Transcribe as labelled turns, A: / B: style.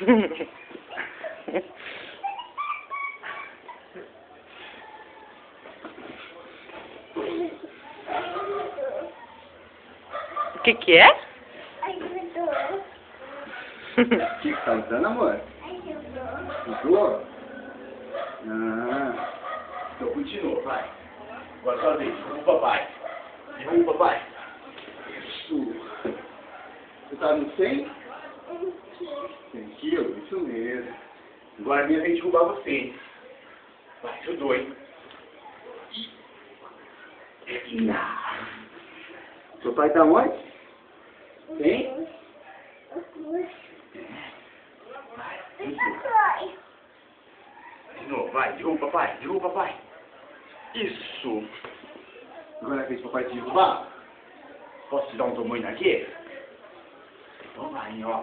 A: O que é?
B: Ajudou.
C: O que tá lutando, amor?
B: Ajudou.
C: Ajudou? Ah.
D: Então continua, vai. Agora sua vez, derruba o papai. Derruba o papai.
C: Isso. Você tá no 100? 100 quilos? Isso mesmo.
D: Agora a minha vez de derrubar você. Vai, ajudou, hein?
C: Seu pai tá onde? 100?
D: De novo, vai, derruba o papai, derruba o papai. Isso.
C: Agora é a vez do papai te derrubar?
D: Posso te dar um tamanho aqui? Então vai, ó.